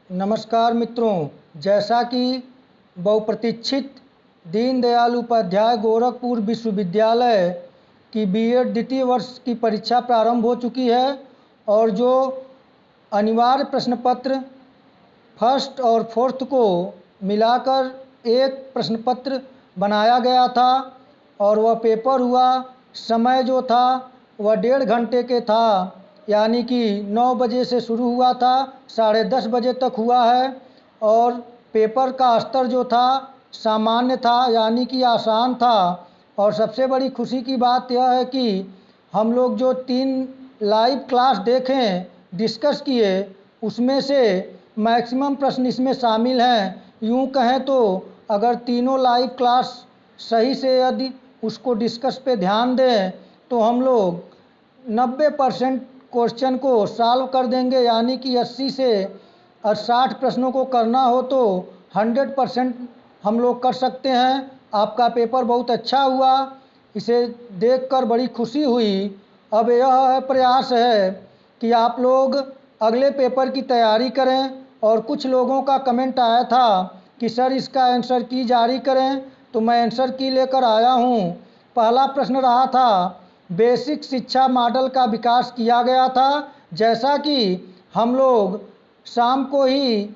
नमस्कार मित्रों, जैसा कि बहुप्रतीक्षित दीनदयाल उपाध्याय गोरखपुर विश्वविद्यालय की बीएड द्वितीय वर्ष की परीक्षा प्रारंभ हो चुकी है और जो अनिवार्य प्रश्न पत्र फर्स्ट और फोर्थ को मिलाकर एक प्रश्न पत्र बनाया गया था और वह पेपर हुआ। समय जो था वह 1.5 घंटे के था, यानी कि 9 बजे से शुरू हुआ था, 10:30 बजे तक हुआ है। और पेपर का स्तर जो था सामान्य था, यानी कि आसान था। और सबसे बड़ी खुशी की बात यह है कि हम लोग जो 3 लाइव क्लास देखें, डिस्कस किए, उसमें से मैक्सिमम प्रश्न इसमें शामिल हैं। यूँ कहें तो अगर तीनों लाइव क्लास सही से यदि उसको डिस्कस पे ध्यान दें तो हम लोग 90% क्वेश्चन को सॉल्व कर देंगे, यानी कि 80 से 60 प्रश्नों को करना हो तो 100% हम लोग कर सकते हैं। आपका पेपर बहुत अच्छा हुआ, इसे देखकर बड़ी खुशी हुई। अब यह प्रयास है कि आप लोग अगले पेपर की तैयारी करें। और कुछ लोगों का कमेंट आया था कि सर इसका आंसर की जारी करें, तो मैं आंसर की लेकर आया हूँ। पहला प्रश्न रहा था, बेसिक शिक्षा मॉडल का विकास किया गया था। जैसा कि हम लोग शाम को ही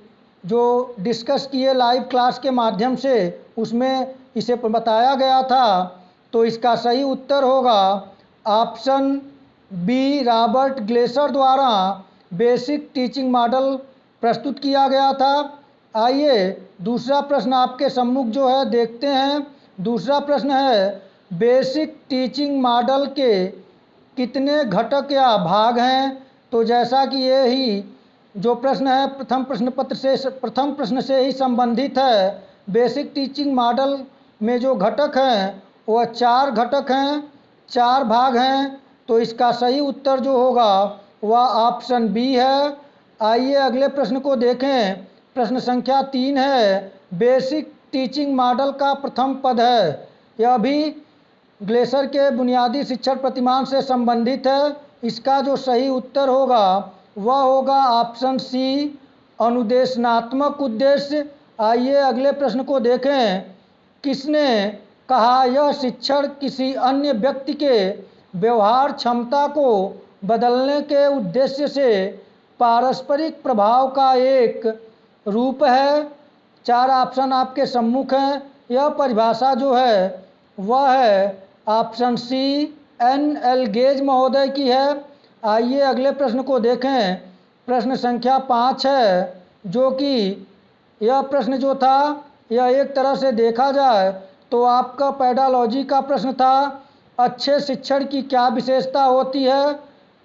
जो डिस्कस किए लाइव क्लास के माध्यम से, उसमें इसे बताया गया था। तो इसका सही उत्तर होगा ऑप्शन बी, रॉबर्ट ग्लेसर द्वारा बेसिक टीचिंग मॉडल प्रस्तुत किया गया था। आइए दूसरा प्रश्न आपके सम्मुख जो है देखते हैं। दूसरा प्रश्न है, बेसिक टीचिंग मॉडल के कितने घटक या भाग हैं? तो जैसा कि ये ही जो प्रश्न है प्रथम प्रश्न से ही संबंधित है। बेसिक टीचिंग मॉडल में जो घटक हैं वह 4 घटक हैं, 4 भाग हैं। तो इसका सही उत्तर जो होगा वह ऑप्शन बी है। आइए अगले प्रश्न को देखें। प्रश्न संख्या 3 है, बेसिक टीचिंग मॉडल का प्रथम पद है। यह भी ग्लेसर के बुनियादी शिक्षण प्रतिमान से संबंधित है। इसका जो सही उत्तर होगा वह होगा ऑप्शन सी, अनुदेशनात्मक उद्देश्य। आइए अगले प्रश्न को देखें। किसने कहा यह शिक्षण किसी अन्य व्यक्ति के व्यवहार क्षमता को बदलने के उद्देश्य से पारस्परिक प्रभाव का एक रूप है? 4 ऑप्शन आपके सम्मुख हैं। यह परिभाषा जो है वह है ऑप्शन सी, एन.एल. गेज महोदय की है। आइए अगले प्रश्न को देखें। प्रश्न संख्या 5 है, जो कि यह प्रश्न जो था यह एक तरह से देखा जाए तो आपका पेडालॉजी का प्रश्न था। अच्छे शिक्षण की क्या विशेषता होती है?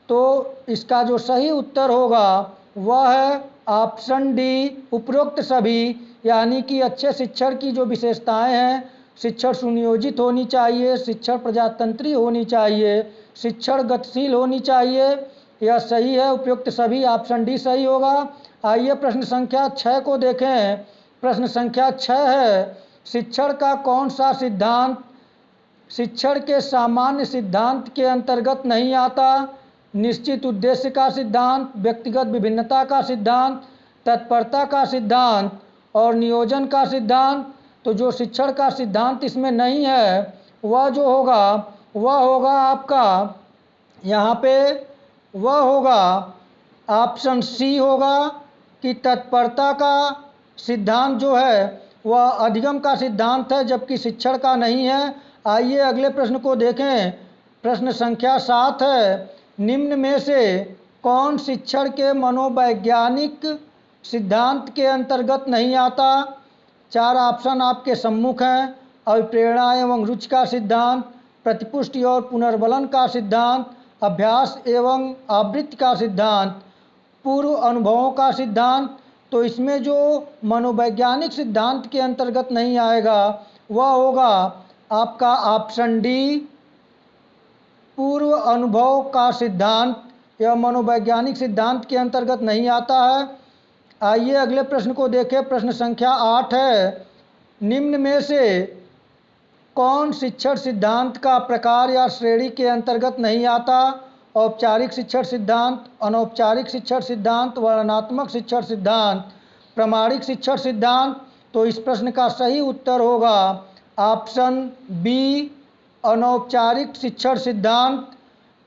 तो इसका जो सही उत्तर होगा वह है ऑप्शन डी, उपरोक्त सभी। यानी कि अच्छे शिक्षण की जो विशेषताएं हैं, शिक्षण सुनियोजित होनी चाहिए, शिक्षण प्रजातंत्री होनी चाहिए, शिक्षण गतिशील होनी चाहिए। यह सही है, उपयुक्त सभी, ऑप्शन डी सही होगा। आइए प्रश्न संख्या 6 को देखें। प्रश्न संख्या 6 है, शिक्षण का कौन सा सिद्धांत शिक्षण के सामान्य सिद्धांत के अंतर्गत नहीं आता? निश्चित उद्देश्य का सिद्धांत, व्यक्तिगत विभिन्नता का सिद्धांत, तत्परता का सिद्धांत और नियोजन का सिद्धांत। तो जो शिक्षण का सिद्धांत इसमें नहीं है वह जो होगा वह होगा आपका यहाँ पे वह होगा ऑप्शन सी होगा कि तत्परता का सिद्धांत जो है वह अधिगम का सिद्धांत है, जबकि शिक्षण का नहीं है। आइए अगले प्रश्न को देखें। प्रश्न संख्या 7 है, निम्न में से कौन शिक्षण के मनोवैज्ञानिक सिद्धांत के अंतर्गत नहीं आता? 4 ऑप्शन आपके सम्मुख हैं। अभिप्रेरणा एवं रुचि का सिद्धांत, प्रतिपुष्टि और पुनर्बलन का सिद्धांत, अभ्यास एवं आवृत्ति का सिद्धांत, पूर्व अनुभवों का सिद्धांत। तो इसमें जो मनोवैज्ञानिक सिद्धांत के अंतर्गत नहीं आएगा वह होगा आपका ऑप्शन डी, पूर्व अनुभव का सिद्धांत। यह मनोवैज्ञानिक सिद्धांत के अंतर्गत नहीं आता है। आइए अगले प्रश्न को देखें। प्रश्न संख्या 8 है, निम्न में से कौन शिक्षण सिद्धांत का प्रकार या श्रेणी के अंतर्गत नहीं आता? औपचारिक शिक्षण सिद्धांत, अनौपचारिक शिक्षण सिद्धांत, वर्णनात्मक शिक्षण सिद्धांत, प्रामाणिक शिक्षण सिद्धांत। तो इस प्रश्न का सही उत्तर होगा ऑप्शन बी, अनौपचारिक शिक्षण सिद्धांत।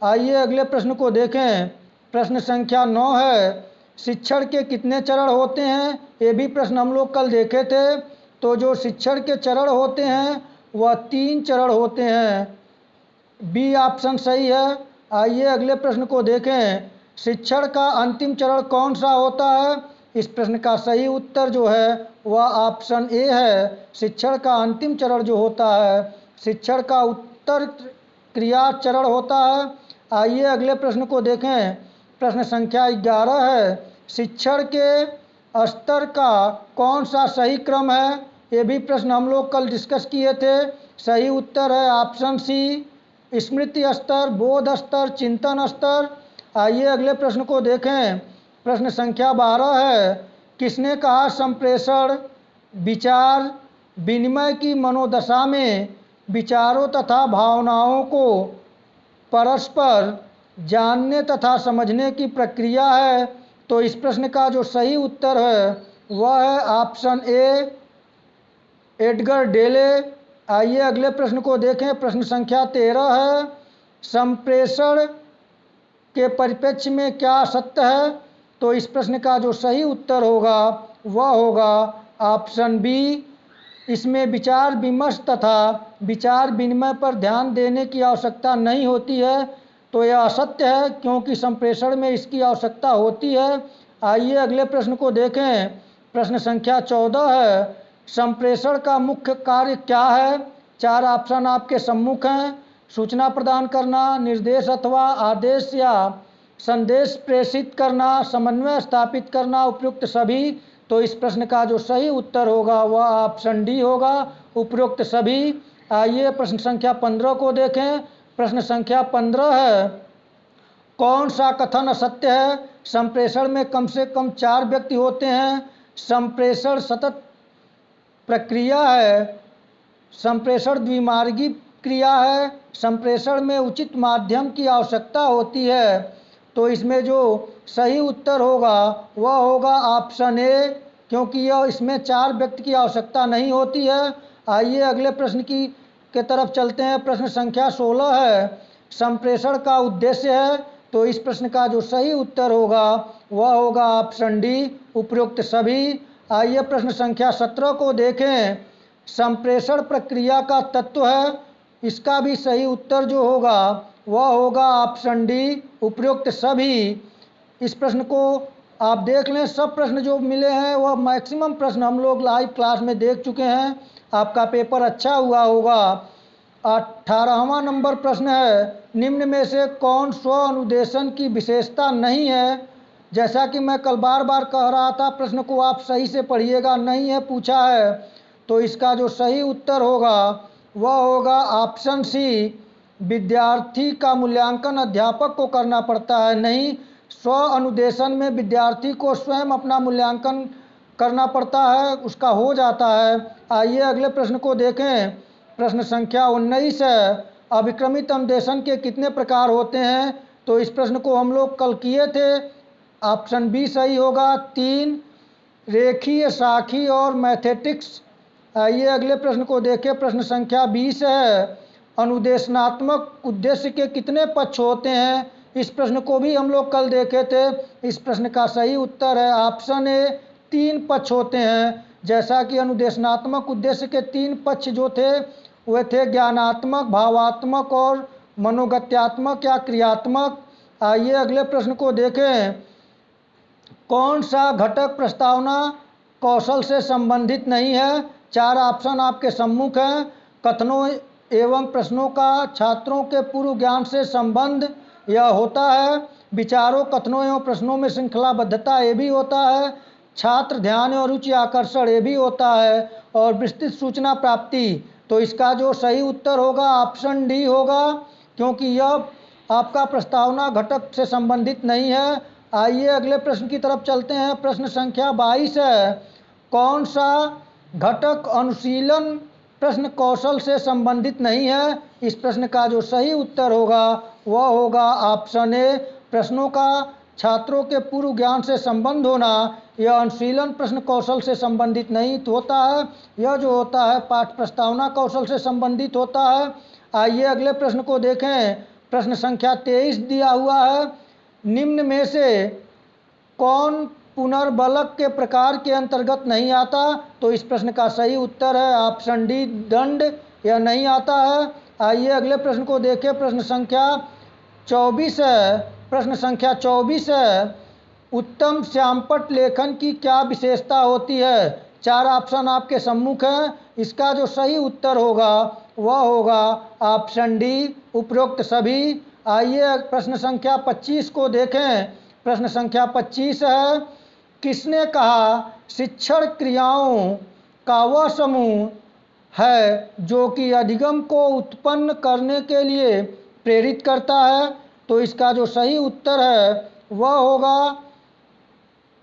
आइए अगले प्रश्न को देखें। प्रश्न संख्या 9 है, शिक्षण के कितने चरण होते हैं? ये भी प्रश्न हम लोग कल देखे थे। तो जो शिक्षण के चरण होते हैं वह 3 चरण होते हैं। बी ऑप्शन सही है। आइए अगले प्रश्न को देखें। शिक्षण का अंतिम चरण कौन सा होता है? इस प्रश्न का सही उत्तर जो है वह ऑप्शन ए है। शिक्षण का अंतिम चरण जो होता है शिक्षण का उत्तर क्रिया चरण होता है। आइए अगले प्रश्न को देखें। प्रश्न संख्या 11 है, शिक्षण के स्तर का कौन सा सही क्रम है? ये भी प्रश्न हम लोग कल डिस्कस किए थे। सही उत्तर है ऑप्शन सी, स्मृति स्तर, बोध स्तर, चिंतन स्तर। आइए अगले प्रश्न को देखें। प्रश्न संख्या 12 है, किसने कहा संप्रेषण विचार विनिमय की मनोदशा में विचारों तथा भावनाओं को परस्पर जानने तथा समझने की प्रक्रिया है? तो इस प्रश्न का जो सही उत्तर है वह है ऑप्शन ए, एडगर डेले। आइए अगले प्रश्न को देखें। प्रश्न संख्या 13 है, संप्रेषण के परिप्रेक्ष्य में क्या सत्य है? तो इस प्रश्न का जो सही उत्तर होगा वह होगा ऑप्शन बी, इसमें विचार विमर्श तथा विचार विनिमय पर ध्यान देने की आवश्यकता नहीं होती है। तो यह असत्य है क्योंकि संप्रेषण में इसकी आवश्यकता होती है। आइए अगले प्रश्न को देखें। प्रश्न संख्या 14 है, संप्रेषण का मुख्य कार्य क्या है? 4 ऑप्शन आपके सम्मुख हैं। सूचना प्रदान करना, निर्देश अथवा आदेश या संदेश प्रेषित करना, समन्वय स्थापित करना, उपयुक्त सभी। तो इस प्रश्न का जो सही उत्तर होगा वह ऑप्शन डी होगा, उपयुक्त सभी। आइए प्रश्न संख्या 15 को देखें। प्रश्न संख्या 15 है, कौन सा कथन असत्य है? संप्रेषण में कम से कम 4 व्यक्ति होते हैं। संप्रेषण सतत प्रक्रिया है। संप्रेषण द्विमार्गी क्रिया है। संप्रेषण में उचित माध्यम की आवश्यकता होती है। तो इसमें जो सही उत्तर होगा वह होगा ऑप्शन ए, क्योंकि यह इसमें 4 व्यक्ति की आवश्यकता नहीं होती है। आइए अगले प्रश्न के तरफ चलते हैं। प्रश्न संख्या 16 है, संप्रेषण का उद्देश्य है। तो इस प्रश्न का जो सही उत्तर होगा वह होगा ऑप्शन डी, उपयुक्त सभी। आइए प्रश्न संख्या 17 को देखें। संप्रेषण प्रक्रिया का तत्व है। इसका भी सही उत्तर जो होगा वह होगा ऑप्शन डी, उपयुक्त सभी। इस प्रश्न को आप देख लें। सब प्रश्न जो मिले हैं वह मैक्सिमम प्रश्न हम लोग लाइव क्लास में देख चुके हैं। आपका पेपर अच्छा हुआ होगा। 18वां नंबर प्रश्न है, निम्न में से कौन स्व अनुदेशन की विशेषता नहीं है? जैसा कि मैं कल बार बार कह रहा था, प्रश्न को आप सही से पढ़िएगा, नहीं है पूछा है। तो इसका जो सही उत्तर होगा वह होगा ऑप्शन सी, विद्यार्थी का मूल्यांकन अध्यापक को करना पड़ता है। नहीं, स्व अनुदेशन में विद्यार्थी को स्वयं अपना मूल्यांकन करना पड़ता है, उसका हो जाता है। आइए अगले प्रश्न को देखें। प्रश्न संख्या 19 है, अभिक्रमित अनुदेशन के कितने प्रकार होते हैं? तो इस प्रश्न को हम लोग कल किए थे। ऑप्शन बी सही होगा, 3, रेखीय, शाखी और मैथेटिक्स। आइए अगले प्रश्न को देखें। प्रश्न संख्या 20 है, अनुदेशनात्मक उद्देश्य के कितने पक्ष होते हैं? इस प्रश्न को भी हम लोग कल देखे थे। इस प्रश्न का सही उत्तर है ऑप्शन ए, 3 पक्ष होते हैं। जैसा कि अनुदेशनात्मक उद्देश्य के 3 पक्ष जो थे वे थे ज्ञानात्मक, भावात्मक और मनोगत्यात्मक या क्रियात्मक। आइए अगले प्रश्न को देखें। कौन सा घटक प्रस्तावना कौशल से संबंधित नहीं है? 4 ऑप्शन आपके सम्मुख हैं। कथनों एवं प्रश्नों का छात्रों के पूर्व ज्ञान से संबंध यह होता है। विचारों, कथनों एवं प्रश्नों में श्रृंखलाबद्धता ये भी होता है। छात्र ध्यान और रुचि आकर्षण ये भी होता है। और विस्तृत सूचना प्राप्ति। तो इसका जो सही उत्तर होगा ऑप्शन डी होगा, क्योंकि यह आपका प्रस्तावना घटक से संबंधित नहीं है। आइए अगले प्रश्न की तरफ चलते हैं। प्रश्न संख्या 22 है, कौन सा घटक अनुशीलन प्रश्न कौशल से संबंधित नहीं है? इस प्रश्न का जो सही उत्तर होगा वह होगा ऑप्शन ए, प्रश्नों का छात्रों के पूर्व ज्ञान से संबंध होना, यह अनुशीलन प्रश्न कौशल से संबंधित नहीं होता है, यह जो होता है पाठ प्रस्तावना कौशल से संबंधित होता है। आइए अगले प्रश्न को देखें। प्रश्न संख्या 23 दिया हुआ है, निम्न में से कौन पुनर्बलक के प्रकार के अंतर्गत नहीं आता? तो इस प्रश्न का सही उत्तर है ऑप्शन डी, दंड, यह नहीं आता है। आइए अगले प्रश्न को देखें। प्रश्न संख्या 24 है। प्रश्न संख्या 24 है, उत्तम श्यामपट्ट लेखन की क्या विशेषता होती है? 4 ऑप्शन आपके सम्मुख हैं। इसका जो सही उत्तर होगा वह होगा ऑप्शन डी, उपरोक्त सभी। आइए प्रश्न संख्या 25 को देखें। प्रश्न संख्या 25 है, किसने कहा शिक्षण क्रियाओं का वह समूह है जो कि अधिगम को उत्पन्न करने के लिए प्रेरित करता है? तो इसका जो सही उत्तर है वह होगा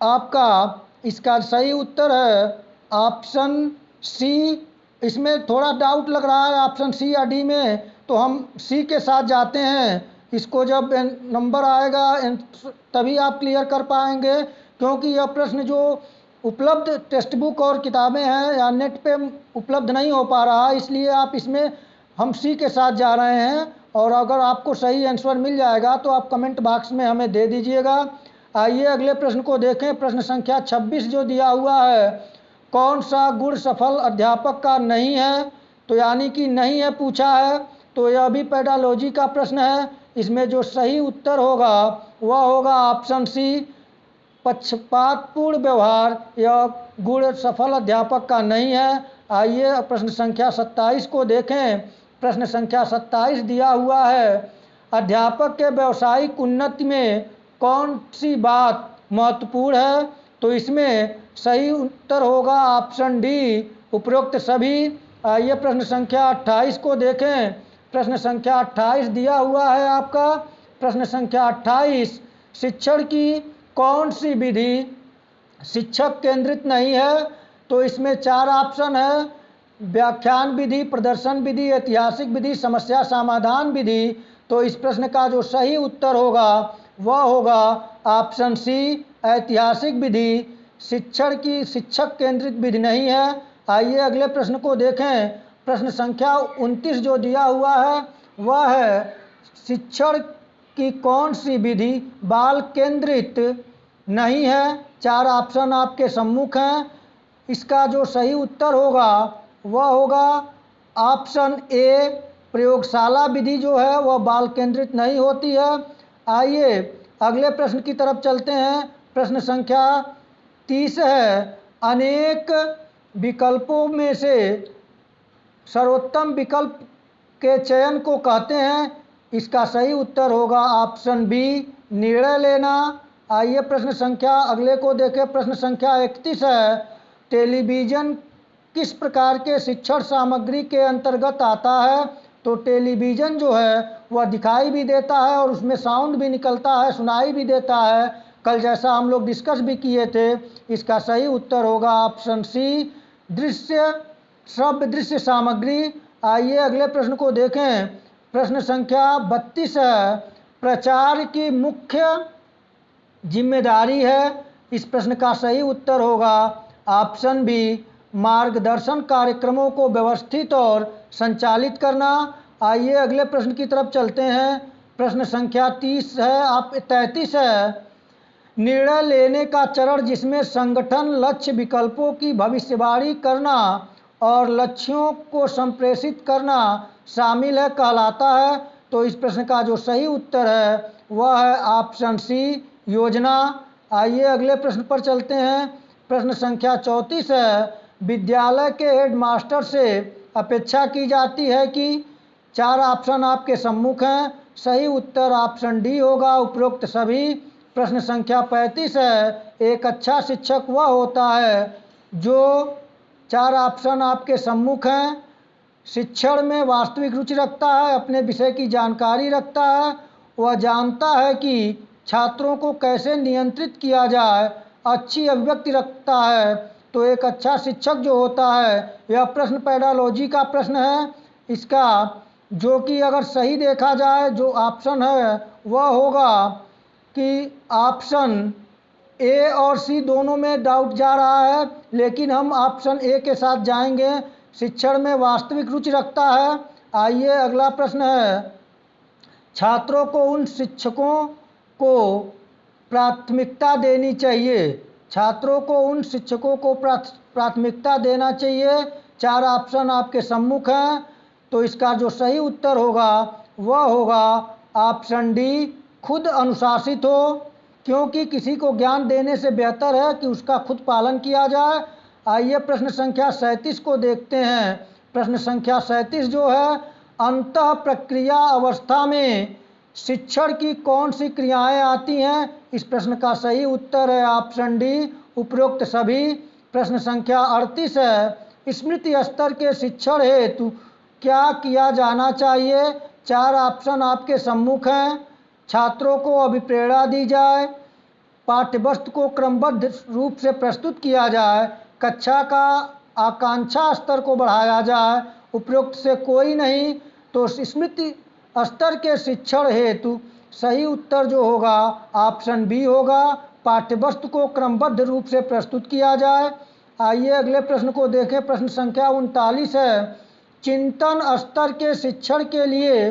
आपका, इसका सही उत्तर है ऑप्शन सी। इसमें थोड़ा डाउट लग रहा है ऑप्शन सी या डी में, तो हम सी के साथ जाते हैं। इसको जब नंबर आएगा तभी आप क्लियर कर पाएंगे, क्योंकि यह प्रश्न जो उपलब्ध टेक्स्ट बुक और किताबें हैं या नेट पे उपलब्ध नहीं हो पा रहा, इसलिए आप इसमें हम सी के साथ जा रहे हैं। और अगर आपको सही आंसर मिल जाएगा तो आप कमेंट बॉक्स में हमें दे दीजिएगा। आइए अगले प्रश्न को देखें। प्रश्न संख्या 26 जो दिया हुआ है, कौन सा गुण सफल अध्यापक का नहीं है? तो यानी कि नहीं है पूछा है, तो यह भी पेडालॉजी का प्रश्न है। इसमें जो सही उत्तर होगा वह होगा ऑप्शन सी, पक्षपातपूर्ण व्यवहार, यह गुण सफल अध्यापक का नहीं है। आइए प्रश्न संख्या 27 को देखें। प्रश्न संख्या 27 दिया हुआ है, अध्यापक के व्यावसायिक उन्नति में कौन सी बात महत्वपूर्ण है? तो इसमें सही उत्तर होगा ऑप्शन डी, उपरोक्त सभी। आइए प्रश्न संख्या 28 को देखें। प्रश्न संख्या 28 दिया हुआ है आपका। प्रश्न संख्या 28, शिक्षण की कौन सी विधि शिक्षक केंद्रित नहीं है? तो इसमें 4 ऑप्शन है, व्याख्यान विधि, प्रदर्शन विधि, ऐतिहासिक विधि, समस्या समाधान विधि। तो इस प्रश्न का जो सही उत्तर होगा वह होगा ऑप्शन सी, ऐतिहासिक विधि शिक्षण की शिक्षक केंद्रित विधि नहीं है। आइए अगले प्रश्न को देखें। प्रश्न संख्या 29 जो दिया हुआ है वह है, शिक्षण की कौन सी विधि बाल केंद्रित नहीं है? 4 ऑप्शन आपके सम्मुख हैं। इसका जो सही उत्तर होगा वह होगा ऑप्शन ए, प्रयोगशाला विधि जो है वह बाल केंद्रित नहीं होती है। आइए अगले प्रश्न की तरफ चलते हैं। प्रश्न संख्या 30 है, अनेक विकल्पों में से सर्वोत्तम विकल्प के चयन को कहते हैं? इसका सही उत्तर होगा ऑप्शन बी, निर्णय लेना। आइए प्रश्न संख्या अगले को देखें। प्रश्न संख्या 31 है, टेलीविज़न किस प्रकार के शिक्षण सामग्री के अंतर्गत आता है? तो टेलीविज़न जो है वह दिखाई भी देता है और उसमें साउंड भी निकलता है, सुनाई भी देता है, कल जैसा हम लोग डिस्कस भी किए थे। इसका सही उत्तर होगा ऑप्शन सी, दृश्य श्रव्य दृश्य सामग्री। आइए अगले प्रश्न को देखें। प्रश्न संख्या 32 है, प्रचार की मुख्य जिम्मेदारी है? इस प्रश्न का सही उत्तर होगा ऑप्शन बी, मार्गदर्शन कार्यक्रमों को व्यवस्थित और संचालित करना। आइए अगले प्रश्न की तरफ चलते हैं। प्रश्न संख्या 33 है, निर्णय लेने का चरण जिसमें संगठन लक्ष्य विकल्पों की भविष्यवाणी करना और लक्ष्यों को संप्रेषित करना शामिल है कहलाता है? तो इस प्रश्न का जो सही उत्तर है वह है ऑप्शन सी, योजना। आइए अगले प्रश्न पर चलते हैं। प्रश्न संख्या 34 है, विद्यालय के हेडमास्टर से अपेक्षा की जाती है कि? 4 ऑप्शन आपके सम्मुख हैं। सही उत्तर ऑप्शन डी होगा, उपरोक्त सभी। प्रश्न संख्या 35 है, एक अच्छा शिक्षक वह होता है जो? 4 ऑप्शन आपके सम्मुख हैं, शिक्षण में वास्तविक रुचि रखता है, अपने विषय की जानकारी रखता है, वह जानता है कि छात्रों को कैसे नियंत्रित किया जाए, अच्छी अभिव्यक्ति रखता है। तो एक अच्छा शिक्षक जो होता है, यह प्रश्न पेडालॉजी का प्रश्न है। इसका जो कि अगर सही देखा जाए जो ऑप्शन है वह होगा कि ऑप्शन ए और सी दोनों में डाउट जा रहा है, लेकिन हम ऑप्शन ए के साथ जाएंगे। शिक्षण में वास्तविक रुचि रखता है। आइए अगला प्रश्न है, छात्रों को उन शिक्षकों को प्राथमिकता देनी चाहिए। छात्रों को उन शिक्षकों को प्राथमिकता देना चाहिए। 4 ऑप्शन आपके सम्मुख हैं, तो इसका जो सही उत्तर होगा वह होगा ऑप्शन डी, खुद अनुशासित हो, क्योंकि किसी को ज्ञान देने से बेहतर है कि उसका खुद पालन किया जाए। आइए प्रश्न संख्या 37 को देखते हैं। प्रश्न संख्या 37 जो है, अंतः प्रक्रिया अवस्था में शिक्षण की कौन सी क्रियाएं आती हैं? इस प्रश्न का सही उत्तर है ऑप्शन डी, उपरोक्त सभी। प्रश्न संख्या 38 है, स्मृति स्तर के शिक्षण हेतु क्या किया जाना चाहिए? 4 ऑप्शन आपके सम्मुख हैं। छात्रों को अभिप्रेरणा दी जाए, पाठ्यवस्तु को क्रमबद्ध रूप से प्रस्तुत किया जाए, कक्षा का आकांक्षा स्तर को बढ़ाया जाए, उपरोक्त से कोई नहीं। तो स्मृति स्तर के शिक्षण हेतु सही उत्तर जो होगा ऑप्शन बी होगा, पाठ्यवस्तु को क्रमबद्ध रूप से प्रस्तुत किया जाए। आइए अगले प्रश्न को देखें। प्रश्न संख्या 39 है, चिंतन स्तर के शिक्षण के लिए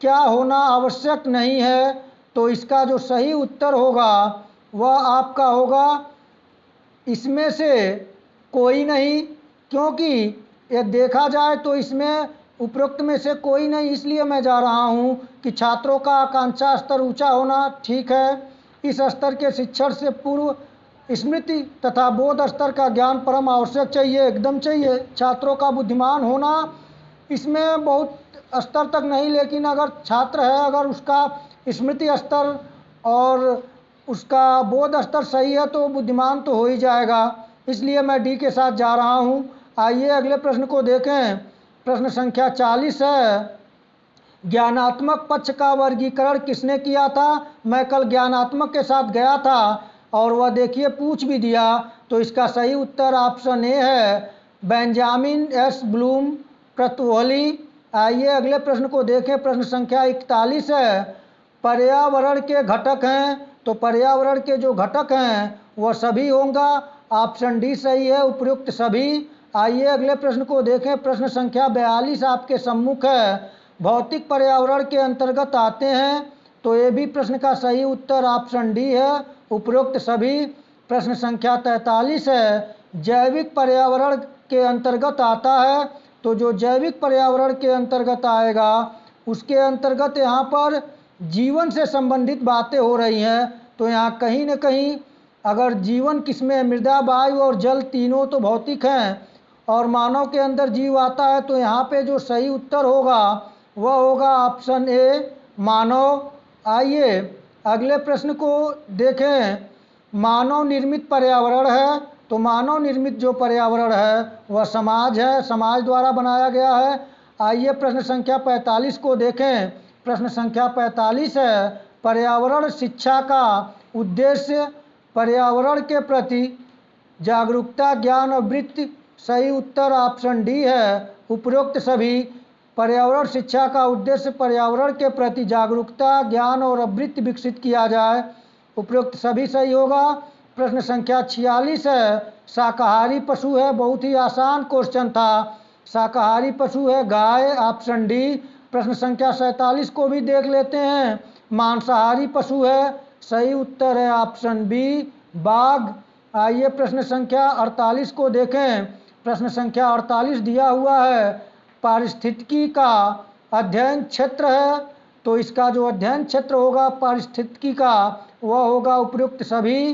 क्या होना आवश्यक नहीं है? तो इसका जो सही उत्तर होगा वह आपका होगा इसमें से कोई नहीं, क्योंकि ये देखा जाए तो इसमें उपरोक्त में से कोई नहीं। इसलिए मैं जा रहा हूँ कि छात्रों का आकांक्षा स्तर ऊंचा होना ठीक है। इस स्तर के शिक्षण से पूर्व स्मृति तथा बोध स्तर का ज्ञान परम आवश्यक चाहिए, एकदम चाहिए। छात्रों का बुद्धिमान होना इसमें बहुत स्तर तक नहीं, लेकिन अगर छात्र है, अगर उसका स्मृति स्तर और उसका बोध स्तर सही है तो बुद्धिमान तो हो ही जाएगा। इसलिए मैं डी के साथ जा रहा हूँ। आइए अगले प्रश्न को देखें। प्रश्न संख्या 40 है, ज्ञानात्मक पक्ष का वर्गीकरण किसने किया था? मैं कल ज्ञानात्मक के साथ गया था और वह देखिए पूछ भी दिया। तो इसका सही उत्तर ऑप्शन ए है, बेंजामिन एस ब्लूम क्रतुहली। आइए अगले प्रश्न को देखें। प्रश्न संख्या 41 है, पर्यावरण के घटक हैं। तो पर्यावरण के जो घटक हैं वह सभी होंगे, ऑप्शन डी सही है, उपयुक्त सभी। आइए अगले प्रश्न को देखें। प्रश्न संख्या 42 आपके सम्मुख है, भौतिक पर्यावरण के अंतर्गत आते हैं। तो ये भी प्रश्न का सही उत्तर ऑप्शन डी है, उपरोक्त सभी। प्रश्न संख्या 43 है, जैविक पर्यावरण के अंतर्गत आता है। तो जो जैविक पर्यावरण के अंतर्गत आएगा उसके अंतर्गत यहाँ पर जीवन से संबंधित बातें हो रही हैं। तो यहाँ कहीं न कहीं अगर जीवन किसमें, मृदा वायु और जल तीनों तो भौतिक हैं और मानव के अंदर जीव आता है, तो यहाँ पे जो सही उत्तर होगा वह होगा ऑप्शन ए, मानव। आइए अगले प्रश्न को देखें। मानव निर्मित पर्यावरण है। तो मानव निर्मित जो पर्यावरण है वह समाज है, समाज द्वारा बनाया गया है। आइए प्रश्न संख्या 45 को देखें। प्रश्न संख्या 45 है, पर्यावरण शिक्षा का उद्देश्य पर्यावरण के प्रति जागरूकता, ज्ञान और वृत्ति। सही उत्तर ऑप्शन डी है, उपरोक्त सभी। पर्यावरण शिक्षा का उद्देश्य पर्यावरण के प्रति जागरूकता, ज्ञान और वृत्ति विकसित किया जाए, उपरोक्त सभी सही होगा। प्रश्न संख्या 46 है, शाकाहारी पशु है। बहुत ही आसान क्वेश्चन था। शाकाहारी पशु है गाय, ऑप्शन डी। प्रश्न संख्या 47 को भी देख लेते हैं, मांसाहारी पशु है। सही उत्तर है ऑप्शन बी, बाघ। आइए प्रश्न संख्या 48 को देखें। प्रश्न संख्या 48 दिया हुआ है, पारिस्थितिकी का अध्ययन क्षेत्र है। तो इसका जो अध्ययन क्षेत्र होगा पारिस्थितिकी का वह होगा उपयुक्त सभी।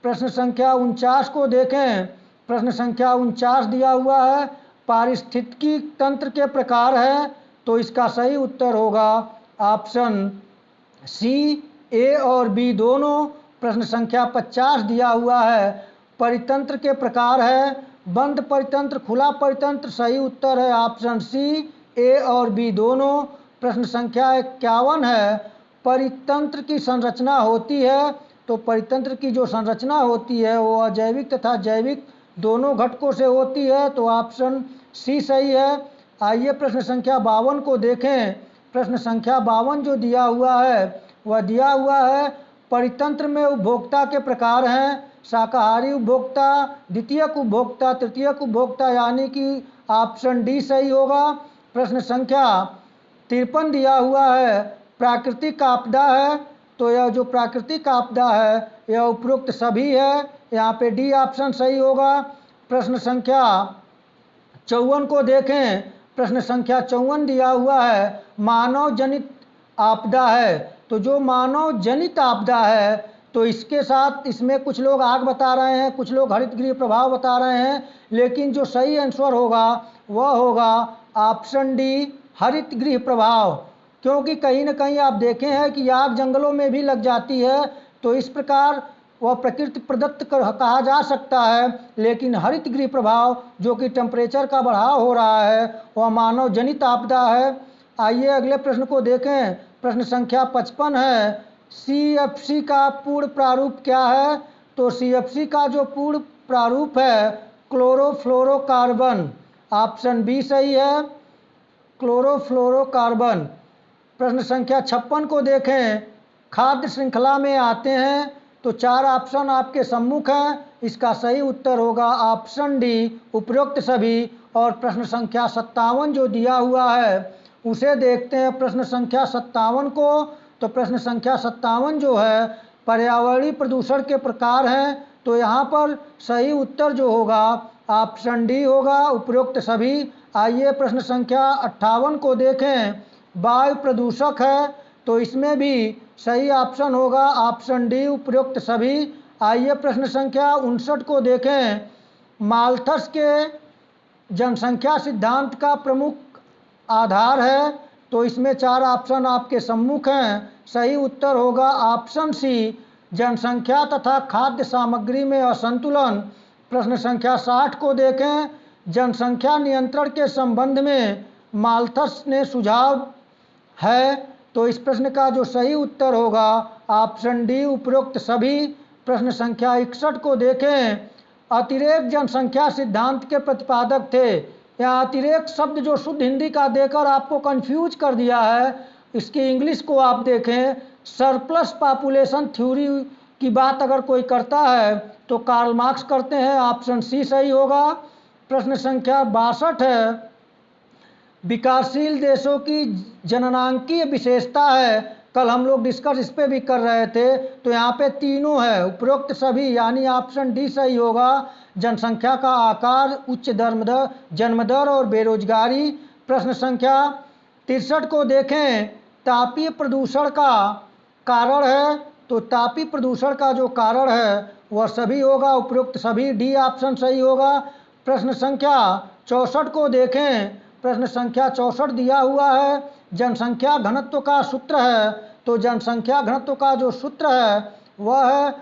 प्रश्न संख्या 49 को देखें। प्रश्न संख्या 49 दिया हुआ है, पारिस्थितिकी तंत्र के प्रकार है। तो इसका सही उत्तर होगा ऑप्शन सी, ए और बी दोनों। प्रश्न संख्या 50 दिया हुआ है, परितंत्र के प्रकार है, बंद परितंत्र, खुला परितंत्र। सही उत्तर है ऑप्शन सी, ए और बी दोनों। प्रश्न संख्या 51 है, परितंत्र की संरचना होती है। तो परितंत्र की जो संरचना होती है वो अजैविक तथा जैविक दोनों घटकों से होती है। तो ऑप्शन सी सही है। आइए प्रश्न संख्या 52 को देखें। प्रश्न संख्या 52 जो दिया हुआ है वह दिया हुआ है, परितंत्र में उपभोक्ता के प्रकार हैं शाकाहारी उपभोक्ता, द्वितीयक उपभोक्ता, तृतीयक उपभोक्ता, यानी कि ऑप्शन डी सही होगा। प्रश्न संख्या 53 दिया हुआ है प्राकृतिक आपदा है, तो यह जो प्राकृतिक आपदा है यह उपरोक्त सभी है, यहाँ पे डी ऑप्शन सही होगा। प्रश्न संख्या 54 को देखें। प्रश्न संख्या 54 दिया हुआ है मानव जनित आपदा है, तो जो मानव जनित आपदा है तो इसके साथ इसमें कुछ लोग आग बता रहे हैं, कुछ लोग हरित गृह प्रभाव बता रहे हैं, लेकिन जो सही आंसर होगा वह होगा ऑप्शन डी हरित गृह प्रभाव। क्योंकि कहीं ना कहीं आप देखे हैं कि आग जंगलों में भी लग जाती है, तो इस प्रकार वह प्रकृति प्रदत्त कहा जा सकता है, लेकिन हरित गृह प्रभाव जो कि टेम्परेचर का बढ़ाव हो रहा है वह मानव जनित आपदा है। आइए अगले प्रश्न को देखें। प्रश्न संख्या 55 है CFC का पूर्ण प्रारूप क्या है? तो CFC का जो पूर्ण प्रारूप है क्लोरोफ्लोरोकार्बन, ऑप्शन बी सही है, क्लोरोफ्लोरोकार्बन। प्रश्न संख्या 56 को देखें। खाद्य श्रृंखला में आते हैं, तो 4 ऑप्शन आपके सम्मुख हैं, इसका सही उत्तर होगा ऑप्शन डी उपरोक्त सभी। और प्रश्न संख्या 57 जो दिया हुआ है उसे देखते हैं। प्रश्न संख्या 57 को, तो प्रश्न संख्या 57 जो है पर्यावरणीय प्रदूषण के प्रकार हैं, तो यहाँ पर सही उत्तर जो होगा ऑप्शन डी होगा उपरोक्त सभी। आइए प्रश्न संख्या 58 को देखें। वायु प्रदूषक है, तो इसमें भी सही ऑप्शन होगा ऑप्शन डी उपरोक्त सभी। आइए प्रश्न संख्या 59 को देखें। माल्थस के जनसंख्या सिद्धांत का प्रमुख आधार है, तो इसमें 4 ऑप्शन आपके सम्मुख हैं, सही उत्तर होगा ऑप्शन सी जनसंख्या तथा खाद्य सामग्री में असंतुलन। प्रश्न संख्या 60 को देखें। जनसंख्या नियंत्रण के संबंध में माल्थस ने सुझाव है, तो इस प्रश्न का जो सही उत्तर होगा ऑप्शन डी उपरोक्त सभी। प्रश्न संख्या 61 को देखें। अतिरेक जनसंख्या सिद्धांत के प्रतिपादक थे। यहाँ अतिरेक शब्द जो शुद्ध हिंदी का देकर आपको कंफ्यूज कर दिया है, इसकी इंग्लिश को आप देखें। सरप्लस पॉपुलेशन थ्योरी की बात अगर कोई करता है तो कार्ल मार्क्स करते हैं, ऑप्शन सी सही होगा। प्रश्न संख्या 62 है विकासशील देशों की जननांकीय विशेषता है, कल हम लोग डिस्कस इस पे भी कर रहे थे, तो यहाँ पे तीनों है उपरोक्त सभी, यानी ऑप्शन डी सही होगा। जनसंख्या का आकार, उच्च जन्म दर और बेरोजगारी। प्रश्न संख्या 63 को देखें। तापीय प्रदूषण का कारण है, तो तापीय प्रदूषण का जो कारण है वह सभी होगा उपरोक्त सभी, डी ऑप्शन सही होगा। प्रश्न संख्या 64 को देखें। प्रश्न संख्या 64 दिया हुआ है जनसंख्या घनत्व का सूत्र है, तो जनसंख्या घनत्व का जो सूत्र है वह है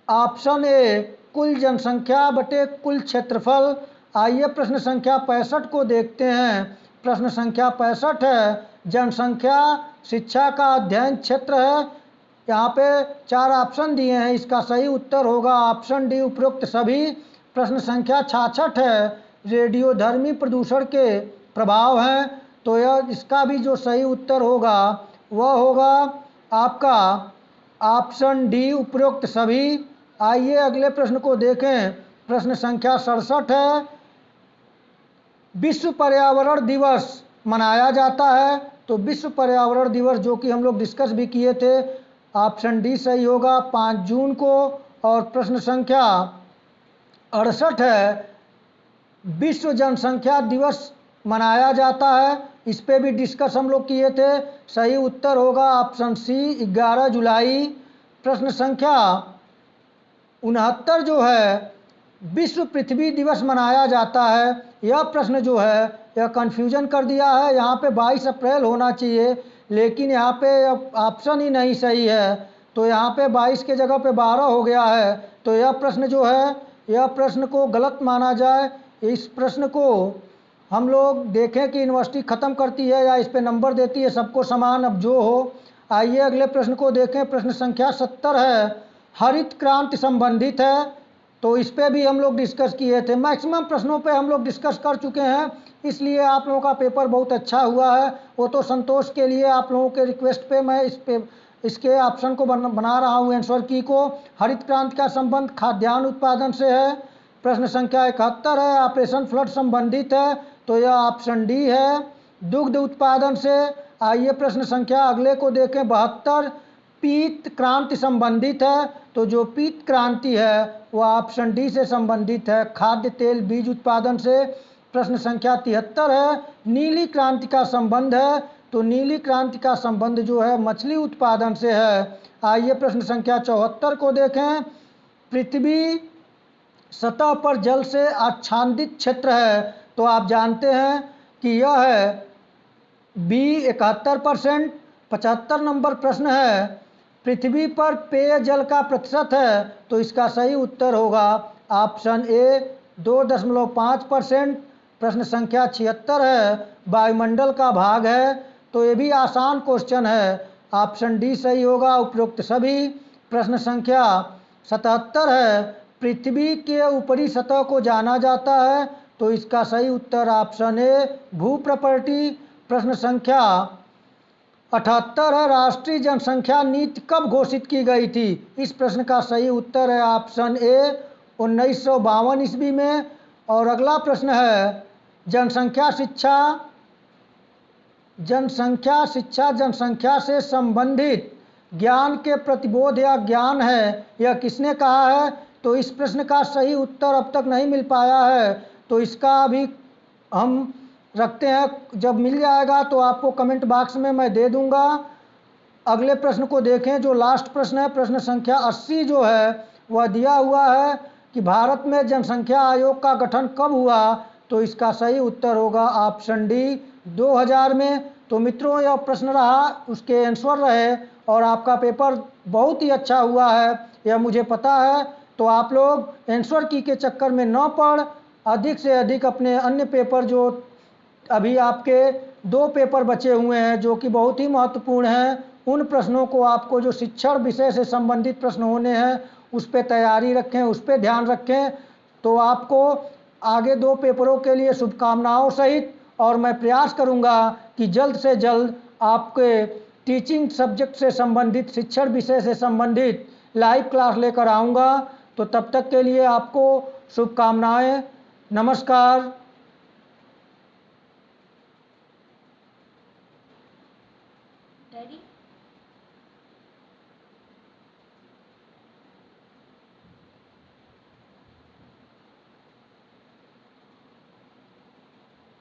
ऑप्शन ए कुल जनसंख्या बटे कुल क्षेत्रफल। आइए प्रश्न संख्या 65 को देखते हैं। प्रश्न संख्या 65 है जनसंख्या शिक्षा का अध्ययन क्षेत्र है, यहाँ पे 4 ऑप्शन दिए हैं, इसका सही उत्तर होगा ऑप्शन डी उपरोक्त सभी। प्रश्न संख्या 66 है रेडियोधर्मी प्रदूषण के प्रभाव हैं, तो यह इसका भी जो सही उत्तर होगा वह होगा आपका ऑप्शन डी उपरोक्त सभी। आइए अगले प्रश्न को देखें। प्रश्न संख्या 67 है विश्व पर्यावरण दिवस मनाया जाता है, तो विश्व पर्यावरण दिवस जो कि हम लोग डिस्कस भी किए थे, ऑप्शन डी सही होगा 5 जून को। और प्रश्न संख्या 68 है विश्व जनसंख्या दिवस मनाया जाता है, इस पे भी डिस्कस हम लोग किए थे, सही उत्तर होगा ऑप्शन सी 11 जुलाई। प्रश्न संख्या 69 जो है विश्व पृथ्वी दिवस मनाया जाता है, यह प्रश्न जो है यह कन्फ्यूजन कर दिया है, यहाँ पे 22 अप्रैल होना चाहिए, लेकिन यहाँ पे ऑप्शन ही नहीं सही है, तो यहाँ पे 22 के जगह पे 12 हो गया है, तो यह प्रश्न जो है यह प्रश्न को गलत माना जाए। इस प्रश्न को हम लोग देखें कि यूनिवर्सिटी ख़त्म करती है या इस पे नंबर देती है, सबको समान, अब जो हो। आइए अगले प्रश्न को देखें। प्रश्न संख्या 70 है हरित क्रांति संबंधित है, तो इस पे भी हम लोग डिस्कस किए थे। मैक्सिमम प्रश्नों पे हम लोग डिस्कस कर चुके हैं, इसलिए आप लोगों का पेपर बहुत अच्छा हुआ है। वो तो संतोष के लिए आप लोगों के रिक्वेस्ट पे मैं इस पे इसके ऑप्शन को बना रहा हूँ आंसर की को। हरित क्रांति का संबंध खाद्यान्न उत्पादन से है। प्रश्न संख्या 71 है, ऑपरेशन फ्लड संबंधित है, तो यह ऑप्शन डी है, दुग्ध उत्पादन से। आइए प्रश्न संख्या अगले को देखें, 72, पीत क्रांति संबंधित है, तो जो पीत क्रांति है वह ऑप्शन डी से संबंधित है, खाद्य तेल बीज उत्पादन से। प्रश्न संख्या 73 है, नीली क्रांति का संबंध है, तो नीली क्रांति का संबंध जो है मछली उत्पादन से है। आइए प्रश्न संख्या 74 को देखें, पृथ्वी सतह पर जल से आच्छादित क्षेत्र है, तो आप जानते हैं कि यह है बी 71%। 75 नंबर प्रश्न है, पृथ्वी पर पेयजल का प्रतिशत है, तो इसका सही उत्तर होगा ऑप्शन ए 2.5%। प्रश्न संख्या 76 है, वायुमंडल का भाग है, तो ये भी आसान क्वेश्चन है, ऑप्शन डी सही होगा उपरोक्त सभी। प्रश्न संख्या 77 है, पृथ्वी के ऊपरी सतह को जाना जाता है, तो इसका सही उत्तर ऑप्शन ए भू प्रॉपर्टी। प्रश्न संख्या 78 है, राष्ट्रीय जनसंख्या नीति कब घोषित की गई थी? इस प्रश्न का सही उत्तर है ऑप्शन ए 1952 ईस्वी में। और अगला प्रश्न है, जनसंख्या से संबंधित ज्ञान के प्रतिबोध या ज्ञान है, यह किसने कहा है? तो इस प्रश्न का सही उत्तर अब तक नहीं मिल पाया है, तो इसका अभी हम रखते हैं, जब मिल जाएगा तो आपको कमेंट बॉक्स में मैं दे दूंगा। अगले प्रश्न को देखें, जो लास्ट प्रश्न है, प्रश्न संख्या 80 जो है वह दिया हुआ है कि भारत में जनसंख्या आयोग का गठन कब हुआ? तो इसका सही उत्तर होगा ऑप्शन डी 2000 में। तो मित्रों यह प्रश्न रहा, उसके आंसर रहे, और आपका पेपर बहुत ही अच्छा हुआ है, यह मुझे पता है। तो आप लोग आंसर की के चक्कर में न पड़, अधिक से अधिक अपने अन्य पेपर, जो अभी आपके 2 पेपर बचे हुए हैं जो कि बहुत ही महत्वपूर्ण हैं, उन प्रश्नों को आपको, जो शिक्षण विषय से संबंधित प्रश्न होने हैं, उस पर तैयारी रखें, उस पर ध्यान रखें। तो आपको आगे 2 पेपरों के लिए शुभकामनाओं सहित, और मैं प्रयास करूंगा कि जल्द से जल्द आपके टीचिंग सब्जेक्ट से संबंधित, शिक्षण विषय से संबंधित लाइव क्लास लेकर आऊँगा। तो तब तक के लिए आपको शुभकामनाएं। नमस्कार। डैडी